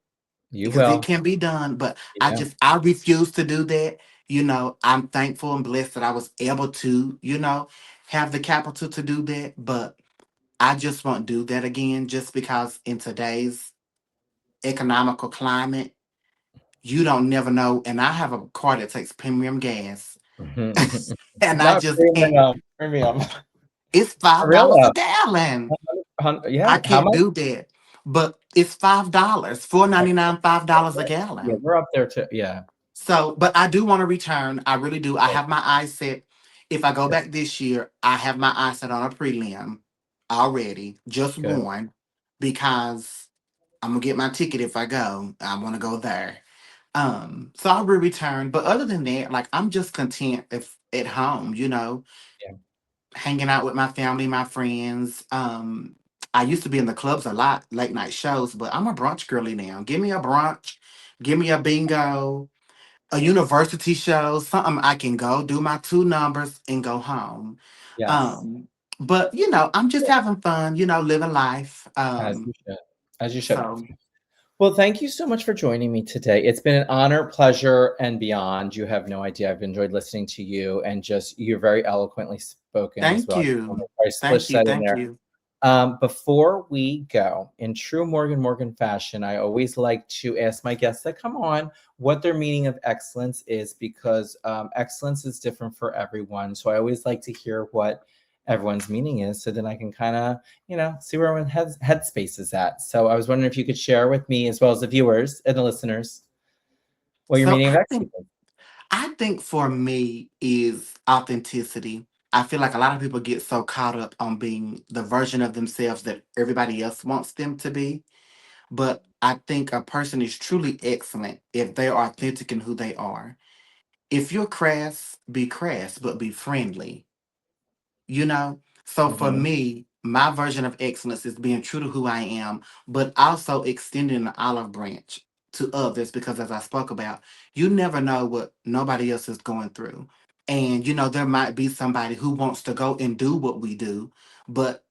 You because it will. can be done. But Yeah. I refuse to do that. I'm thankful and blessed that I was able to, have the capital to do that. But I just won't do that again just because in today's economical climate, you don't never know. And I have a car that takes premium gas, and I Not just can't. premium. Premium. It's For $5 a real. gallon. I Yeah. How can't much? do that. But it's $5, 4.99, $5 a Yeah, gallon. we're up there too. Yeah. So, but I do want to return. I really do. I Good. have my eyes set. If I go Good. back this year, I have my eyes set on a prelim already, just Good. one, because I'm gonna get my ticket if I go. I want to go there. So I will return. But other than that, like I'm just content if at home, Yeah. hanging out with my family, my friends. I used to be in the clubs a lot, late night shows, but I'm a brunch girly now. Give me a brunch, give me a bingo, a university show, something I can go do my two numbers and go home. Yes. Um, but I'm just having fun, living life. As you should. As you should. So Well, thank you so much for joining me today. It's been an honor, pleasure, and beyond. You have no idea. I've enjoyed listening to you and just you're very eloquently spoken as thank well. you. I split Thank you. that in Thank there. you. Before we go, in true Morgan fashion, I always like to ask my guests that come on what their meaning of excellence is because excellence is different for everyone. So I always like to hear what everyone's meaning is so then I can kind of, see where everyone's headspace is at. So I was wondering if you could share with me as well as the viewers and the listeners what your So meaning of excellence is. I think for me is authenticity. I feel like a lot of people get so caught up on being the version of themselves that everybody else wants them to be. But I think a person is truly excellent if they're authentic in who they are. If you're crass, be crass, but be friendly. you know so for Mhm. me, my version of excellence is being true to who I am, but also extending the olive branch to others, because as I spoke about, you never know what nobody else is going through. And there might be somebody who wants to go and do what we do, but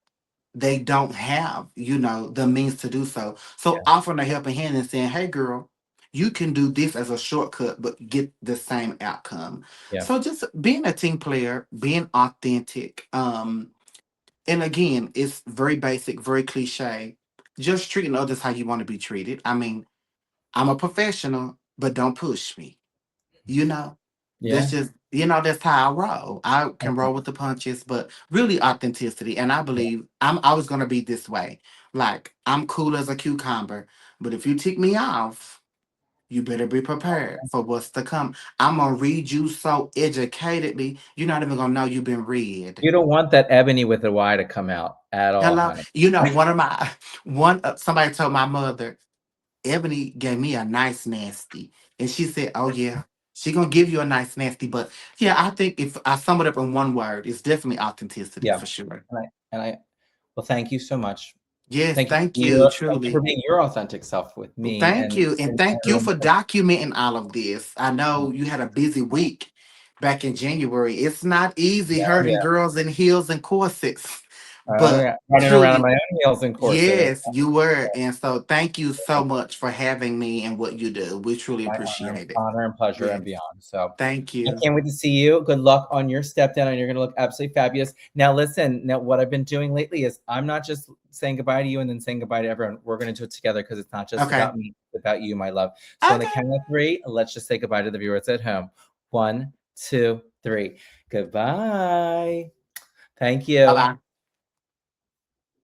they don't have, the means to do so. So Yeah, offering a helping hand and saying, hey girl, you can do this as a shortcut, but get the same outcome. yeah, So just being a team player, being authentic. And again, it's very basic, very cliche. Just treating others how you want to be treated. I mean, I'm a professional, but don't push me. You know, that's yeah, just, that's how I roll. I can okay, roll with the punches, but really authenticity. And I yeah, believe I'm always going to be this way. Like, I'm cool as a cucumber, but if you tick me off, you better be prepared for what's to come. I'm going to read you so educatedly, you're not even going to know you've been read. you don't want that ebony with a Y to come out at all, Hello. honey. One of my, somebody told my mother, Ebony gave me a nice nasty. And she said, oh, yeah, she going to give you a nice nasty. But yeah, I think if I sum it up in one word, it's definitely authenticity Yeah. for sure. And I well, thank you so much. Yes, Thank you thank you, thank you for truly. being your authentic self with Well, me thank and you. And and thank you everyone for else. documenting all of this. I know you had a busy week back in January. It's not easy Oh, hurting yeah. girls in heels and corsets, Oh, but yeah. Running around in truly, my own heels and corset. yes, you were. And so thank you so much for having me and what you do. We truly My appreciate it. honor and pleasure and Yes. beyond. So Thank I you. can't wait to see you. Good luck on your step down, and you're going to look absolutely fabulous. Now, listen. Now, what I've been doing lately is I'm not just saying goodbye to you and then saying goodbye to everyone. We're going to do it together because it's not just Okay. about me, it's about you, my love. So, on the Okay. count of three, let's just say goodbye to the viewers at home. 1, 2, 3. Goodbye. Thank Bye you. bye.